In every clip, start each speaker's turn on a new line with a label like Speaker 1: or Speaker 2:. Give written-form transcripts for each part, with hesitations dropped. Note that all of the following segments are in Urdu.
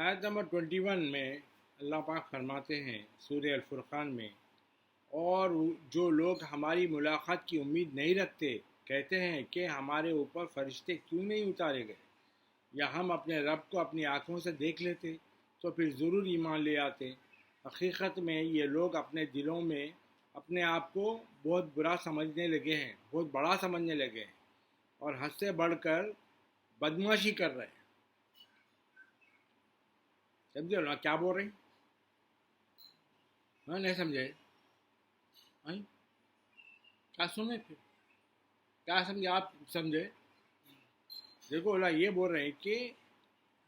Speaker 1: آیت نمبر 21 میں اللہ پاک فرماتے ہیں سورہ الفرقان میں، اور جو لوگ ہماری ملاقات کی امید نہیں رکھتے کہتے ہیں کہ ہمارے اوپر فرشتے کیوں نہیں اتارے گئے، یا ہم اپنے رب کو اپنی آنکھوں سے دیکھ لیتے تو پھر ضرور ایمان لے آتے۔ حقیقت میں یہ لوگ اپنے دلوں میں اپنے آپ کو بہت برا سمجھنے لگے ہیں، بہت بڑا سمجھنے لگے ہیں، اور حد سے بڑھ کر بدمعاشی کر رہے ہیں۔ سمجھے نا کیا بول رہے ہیں؟ ہاں نہیں سمجھے؟ ہاں کیا سنے پھر کیا سمجھے؟ آپ سمجھے؟ دیکھو اللہ یہ بول رہے ہیں کہ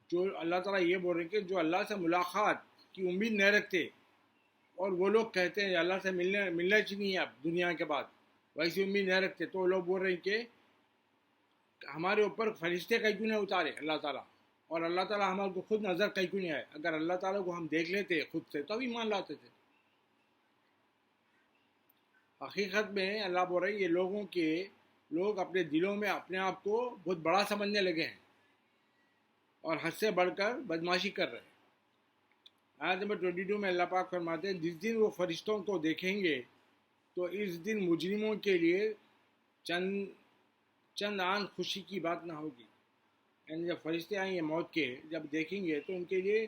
Speaker 1: جو اللہ تعالیٰ یہ بول رہے ہیں کہ جو اللہ سے ملاقات کی امید نہیں رکھتے، اور وہ لوگ کہتے ہیں اللہ سے ملنا چاہیے اب دنیا کے بعد، ویسی امید نہیں رکھتے، تو وہ لوگ بول رہے ہیں کہ ہمارے اوپر فرشتے کہیں کیوں نہیں اتارے اللہ تعالیٰ، اور اللہ تعالیٰ ہمارے کو خود نظر کہیں کیوں نہیں آئے۔ اگر اللہ تعالیٰ کو ہم دیکھ لیتے خود سے تو ایمان لاتے تھے۔ حقیقت میں اللہ بول رہے ہیں یہ لوگ اپنے دلوں میں اپنے آپ کو بہت بڑا سمجھنے لگے ہیں اور حد سے بڑھ کر بدمعاشی کر رہے ہیں۔ آیت نمبر 22 میں اللہ پاک فرماتے ہیں جس دن وہ فرشتوں کو دیکھیں گے تو اس دن مجرموں کے لیے چند آن خوشی کی بات نہ ہوگی، یعنی جب فرشتے آئیں گے موت کے، جب دیکھیں گے تو ان کے لیے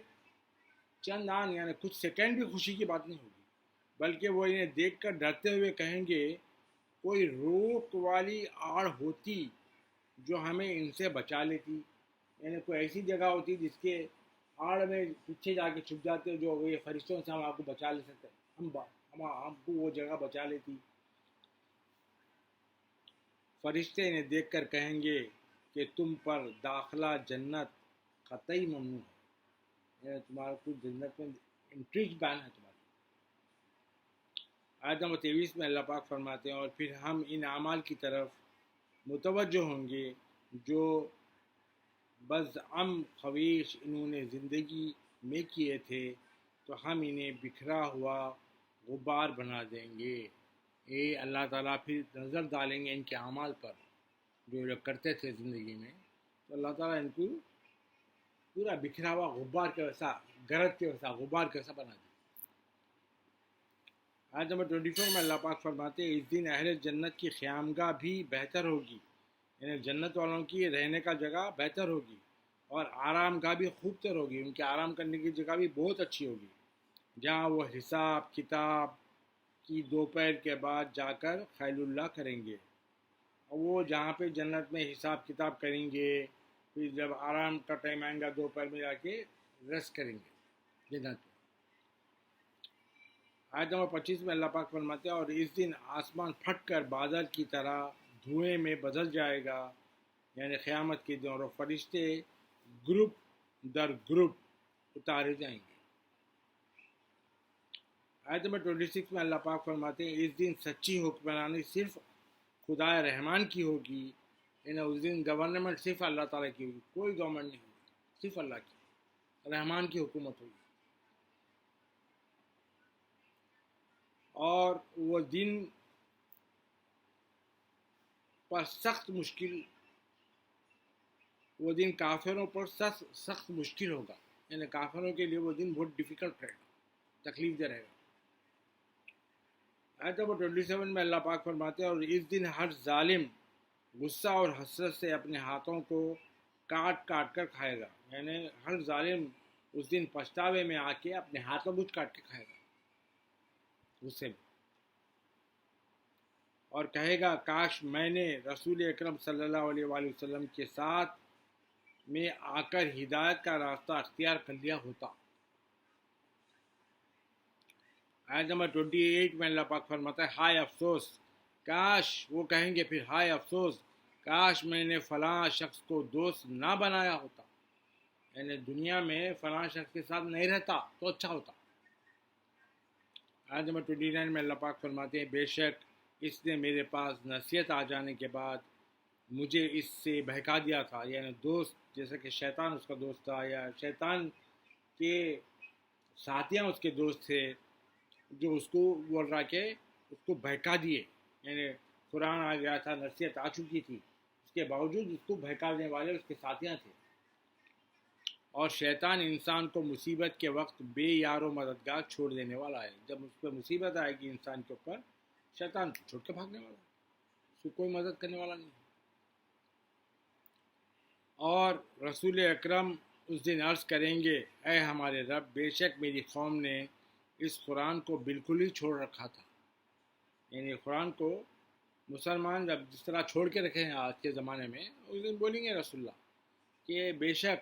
Speaker 1: چند آن یعنی کچھ سیکنڈ بھی خوشی کی بات نہیں ہوگی، بلکہ وہ انہیں دیکھ کر ڈرتے ہوئے کہیں گے کوئی روک والی آڑ ہوتی جو ہمیں ان سے بچا لیتی، یعنی کوئی ایسی جگہ ہوتی جس کے آڑ میں پیچھے جا کے چھپ جاتے جو یہ فرشتوں سے ہم آپ کو بچا لے سکتے، ہم کو وہ جگہ بچا لیتی۔ فرشتے انہیں دیکھ کر کہیں گے کہ تم پر داخلہ جنت قطعی ممنوع ہے، یعنی تمہارا کچھ جنت میں انٹری بین ہے تمہاری۔ آیت نمبر 23 میں اللہ پاک فرماتے ہیں اور پھر ہم ان اعمال کی طرف متوجہ ہوں گے جو بزعم خواہش انہوں نے زندگی میں کیے تھے، تو ہم انہیں بکھرا ہوا غبار بنا دیں گے۔ اے اللہ تعالیٰ پھر نظر ڈالیں گے ان کے اعمال پر جو لوگ کرتے تھے زندگی میں، تو اللہ تعالیٰ ان کو پورا بکھرا ہوا غبار کے ویسا، گرد کے ویسا، غبار کے ویسا بنا دیں۔ آیت نمبر 24 میں اللہ پاک فرماتے ہیں اس دن اہل جنت کی خیامگاہ بھی بہتر ہوگی، یعنی جنت والوں کی رہنے کا جگہ بہتر ہوگی، اور آرام گاہ بھی خوب تر ہوگی، ان کے آرام کرنے کی جگہ بھی بہت اچھی ہوگی، جہاں وہ حساب کتاب کی دوپہر کے بعد جا کر خیل اللہ کریں گے، اور وہ جہاں پہ جنت میں حساب کتاب کریں گے، پھر جب آرام کا ٹائم آئے گا دوپہر میں جا کے ریسٹ کریں گے جنت میں۔ آیت نمبر 25 میں اللہ پاک فرماتے ہیں اور اس دن آسمان پھٹ کر بادل کی طرح دھوئیں میں بدل جائے گا، یعنی قیامت کے دن، اور فرشتے گروپ در گروپ اتارے جائیں گے۔ آیت نمبر 26 میں اللہ پاک فرماتے ہیں اس دن سچی حکمرانی صرف خدا رحمان کی ہوگی، یعنی اس دن گورنمنٹ صرف اللہ تعالیٰ کی ہوگی، کوئی گورنمنٹ نہیں ہوگی، صرف اللہ کی، رحمان کی حکومت ہوگی۔ اور وہ دن پر سخت مشکل، وہ دن کافروں پر سخت مشکل ہوگا، یعنی کافروں کے لیے وہ دن بہت ڈیفیکلٹ رہے گا، تکلیف دہ رہے گا۔ آیت نمبر 27 میں اللہ پاک فرماتے ہیں اور اس دن ہر ظالم غصہ اور حسرت سے اپنے ہاتھوں کو کاٹ کاٹ کر کھائے گا، یعنی ہر ظالم اس دن پچھتاوے میں آ کے اپنے ہاتھوں کو کاٹ کے کھائے گا غصے میں، اور کہے گا کاش میں نے رسول اکرم صلی اللہ علیہ وآلہ وسلم کے ساتھ میں آ کر ہدایت کا راستہ اختیار کر لیا ہوتا۔ آیت نمبر 28 میں اللہ پاک فرماتا ہے ہائے افسوس، کاش، وہ کہیں گے پھر ہائے افسوس کاش میں نے فلاں شخص کو دوست نہ بنایا ہوتا، یعنی دنیا میں فلاں شخص کے ساتھ نہیں رہتا تو اچھا ہوتا۔ آیت نمبر 29 میں اللہ پاک فرماتے ہیں بے شک اس نے میرے پاس نصیحت آ جانے کے بعد مجھے اس سے بہکا دیا تھا، یعنی دوست جیسا کہ شیطان اس کا دوست تھا، یا شیطان کے ساتھیاں اس کے دوست تھے جو اس کو بول رہا کہ اس کو بہکا دیے، یعنی قرآن آ گیا تھا، نصیحت آ چکی تھی، اس کے باوجود اس کو بہکانے والے اس کے ساتھیاں تھے، اور شیطان انسان کو مصیبت کے وقت بے یار و مددگار چھوڑ دینے والا ہے. جب اس پہ مصیبت آئے گی انسان کے اوپر، شیطان چھوڑ کے بھاگنے والا ہے، اس کو کوئی مدد کرنے والا نہیں. اور رسول اکرم اس دن عرض کریں گے، اے ہمارے رب، بے شک میری قوم نے اس قرآن کو بالکل ہی چھوڑ رکھا تھا. یعنی قرآن کو مسلمان جب جس طرح چھوڑ کے رکھے ہیں آج کے زمانے میں، اس دن بولیں گے رسول اللہ کہ بے شک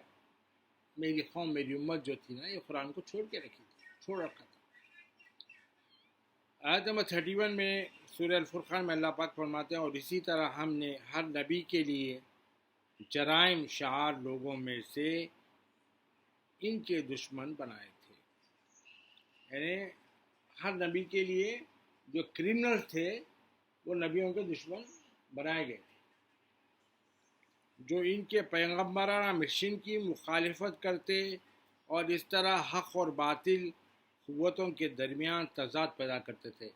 Speaker 1: میری قوم، میری امت جو تھی نا، یہ قرآن کو چھوڑ کے رکھی تھی، چھوڑ رکھا تھا. آیت نمبر 31 میں سورہ الفرقان میں اللہ پاک فرماتے ہیں، اور اسی طرح ہم نے ہر نبی کے لیے جرائم شعار لوگوں میں سے ان کے دشمن بنائے تھے. یعنی ہر نبی کے لیے جو کرمنل تھے وہ نبیوں کے دشمن بنائے گئے تھے، جو ان کے پیغمبرانہ مشن کی مخالفت کرتے اور اس طرح حق اور باطل قوتوں کے درمیان تضاد پیدا کرتے تھے.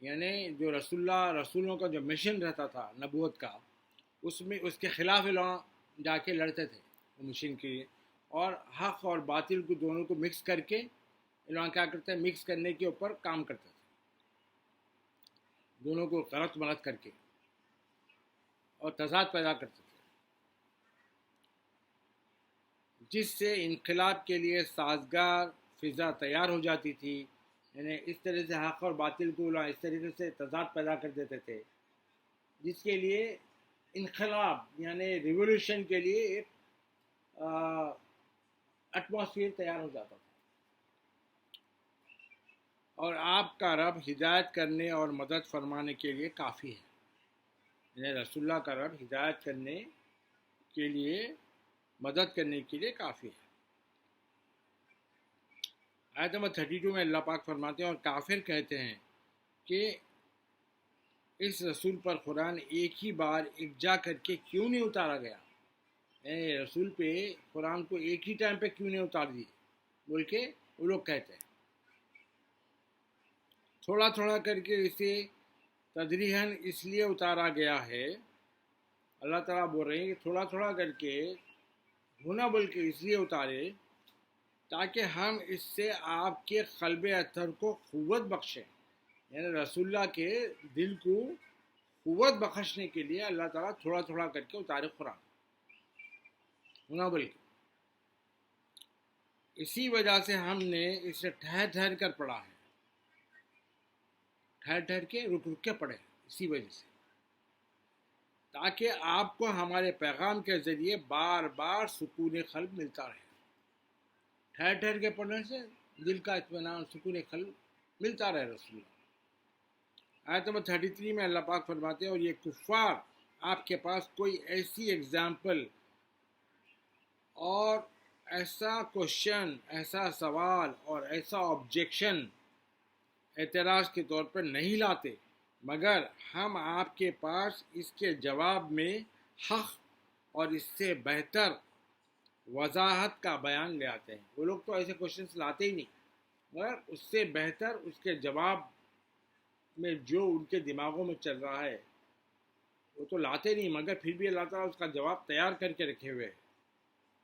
Speaker 1: یعنی جو رسولوں کا جو مشن رہتا تھا نبوت کا، اس میں اس کے خلاف لوگ جا کے لڑتے تھے وہ مشن کے لیے، اور حق اور باطل کو دونوں کو مکس کر کے لوگ کیا کرتے ہیں، مکس کرنے کے اوپر کام کرتے تھے، دونوں کو غلط ملت کر کے اور تضاد پیدا کرتے تھے، جس سے انقلاب کے لیے سازگار فضا تیار ہو جاتی تھی. یعنی اس طرح سے حق اور باطل کو اس طریقے سے تضاد پیدا کر دیتے تھے، جس کے لیے انقلاب یعنی ریولوشن کے لیے ایک ایٹماسفیئر تیار ہو جاتا تھا. اور آپ کا رب ہدایت کرنے اور مدد فرمانے کے لیے کافی ہے. یعنی رسول اللہ کا رب ہدایت کرنے کے لیے، مدد کرنے کے لیے کافی ہے. آیت نمبر 32 میں اللہ پاک فرماتے ہیں، اور کافر کہتے ہیں کہ اس رسول پر قرآن ایک ہی بار اکجا کر کے کیوں نہیں اتارا گیا. یعنی رسول پہ قرآن کو ایک ہی ٹائم پہ کیوں نہیں اتار دیے بول کے وہ لوگ کہتے ہیں. تھوڑا تھوڑا کر کے اسے تدریجاً اس لیے اتارا گیا ہے، اللہ تعالیٰ بول رہے ہیں کہ تھوڑا تھوڑا کر کے ہونا بول کے اس لیے اتارے تاکہ ہم اس سے آپ کے قلب اطہر کو قوت بخشیں. یعنی رسول اللہ کے دل کو قوت بخشنے کے لیے اللہ تعالیٰ تھوڑا تھوڑا کر کے اتارے قرآن، ہونا بول کے. اسی وجہ سے ہم نے اسے ٹھہر ٹھہر کر پڑھا ہے، ٹھہر ٹھہر کے رک رک کے پڑھے، اسی وجہ سے تاکہ آپ کو ہمارے پیغام کے ذریعے بار بار سکون قلب ملتا رہے. ٹھہر ٹھہر کے پڑھنے سے دل کا اطمینان، سکون قلب ملتا رہے رسول اللہ. آیت نمبر 33 میں اللہ پاک فرماتے ہیں، اور یہ کفار آپ کے پاس کوئی ایسی اگزامپل اور ایسا کوشچن، ایسا سوال اور ایسا آبجیکشن اعتراض کے طور پر نہیں لاتے، مگر ہم آپ کے پاس اس کے جواب میں حق اور اس سے بہتر وضاحت کا بیان لے آتے ہیں. وہ لوگ تو ایسے کوشچنس لاتے ہی نہیں، مگر اس سے بہتر اس کے جواب میں جو ان کے دماغوں میں چل رہا ہے وہ تو لاتے نہیں، مگر پھر بھی اللہ تعالیٰ اس کا جواب تیار کر کے رکھے ہوئے.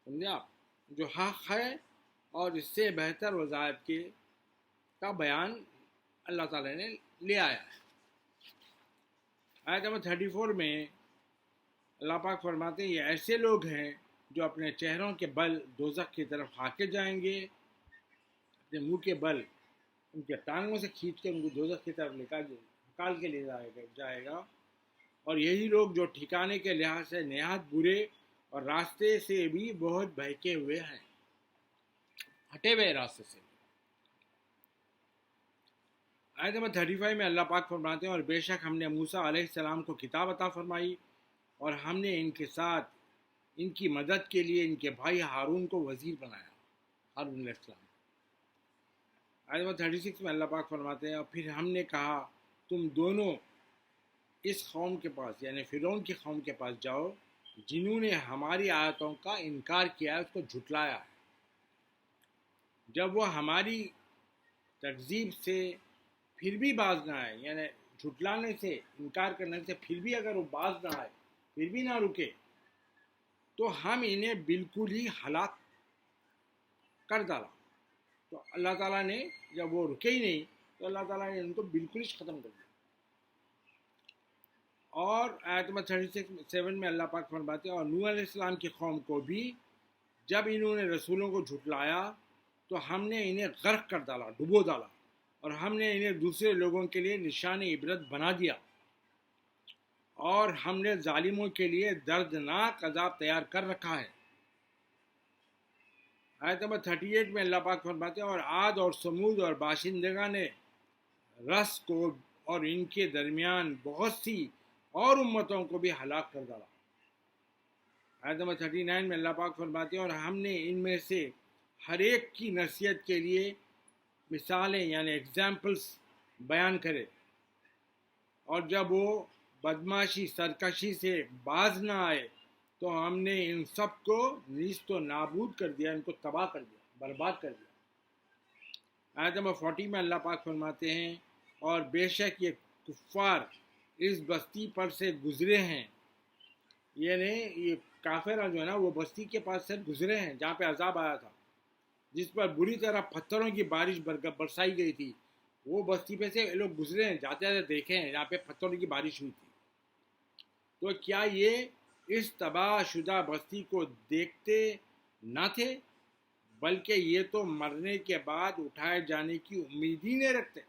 Speaker 1: سمجھے آپ؟ جو حق ہے اور اس سے بہتر وضاحت کے کا بیان اللہ تعالیٰ نے لے آیا ہے. آیت نمبر 34 میں اللہ پاک فرماتے ہیں، یہ ایسے لوگ ہیں جو اپنے چہروں کے بل دوزخ کی طرف ہانکے جائیں گے، اپنے منہ کے بل ان کے ٹانگوں سے کھینچ کے ان کو دوزخ کی طرف نکال کے لے جائے گا. اور یہی لوگ جو ٹھکانے کے لحاظ سے نہایت برے اور راستے سے بھی بہت بہکے ہوئے ہیں، ہٹے ہوئے راستے سے. آیت نمبر 35 میں اللہ پاک فرماتے ہیں، اور بے شک ہم نے موسیٰ علیہ السلام کو کتاب عطا فرمائی، اور ہم نے ان کے ساتھ ان کی مدد کے لیے ان کے بھائی ہارون کو وزیر بنایا، ہارون علیہ السلام. آیت نمبر 36 میں اللہ پاک فرماتے ہیں، اور پھر ہم نے کہا تم دونوں اس قوم کے پاس یعنی فرعون کی قوم کے پاس جاؤ جنہوں نے ہماری آیتوں کا انکار کیا ہے، اس کو جھٹلایا ہے. جب وہ ہماری تکذیب سے پھر بھی باز نہ آئے، یعنی جھٹلانے سے، انکار کرنے سے پھر بھی اگر وہ باز نہ آئے، پھر بھی نہ رکے، تو ہم انہیں بالکل ہی ہلاک کر ڈالا. تو اللہ تعالیٰ نے جب وہ رکے ہی نہیں تو اللہ تعالیٰ نے ان کو بالکل ہی ختم کر دیا. اور آیت نمبر 37 میں اللہ پاک فرماتے ہیں اور نوح علیہ السلام کی قوم کو بھی جب انہوں نے رسولوں کو جھٹلایا تو ہم نے انہیں غرق کر ڈالا, ڈبو ڈالا, اور ہم نے انہیں دوسرے لوگوں کے لیے نشان عبرت بنا دیا, اور ہم نے ظالموں کے لیے دردناک عذاب تیار کر رکھا ہے. آیت نمبر 38 میں اللہ پاک فرماتے ہیں اور عاد اور سمود اور باشندگان نے رس کو اور ان کے درمیان بہت سی اور امتوں کو بھی ہلاک کر ڈالا. آیت نمبر 39 میں اللہ پاک فرماتے ہیں اور ہم نے ان میں سے ہر ایک کی نصیحت کے لیے مثالیں یعنی ایگزامپلس بیان کرے, اور جب وہ بدماشی سرکشی سے باز نہ آئے تو ہم نے ان سب کو نیست و نابود کر دیا, ان کو تباہ کر دیا, برباد کر دیا. آیت نمبر 40 میں اللہ پاک فرماتے ہیں اور بے شک یہ کفار اس بستی پر سے گزرے ہیں, یعنی یہ کافر جو ہے نا وہ بستی کے پاس سے گزرے ہیں جہاں پہ عذاب آیا تھا, جس پر بری طرح پتھروں کی بارش برسائی گئی تھی. وہ بستی پہ سے لوگ گزرے ہیں, جاتے جاتے دیکھے ہیں جہاں پہ پتھروں کی بارش ہوئی تھی. تو کیا یہ اس تباہ شدہ بستی کو دیکھتے نہ تھے, بلکہ یہ تو مرنے کے بعد اٹھائے جانے کی امید ہی نہیں رکھتے.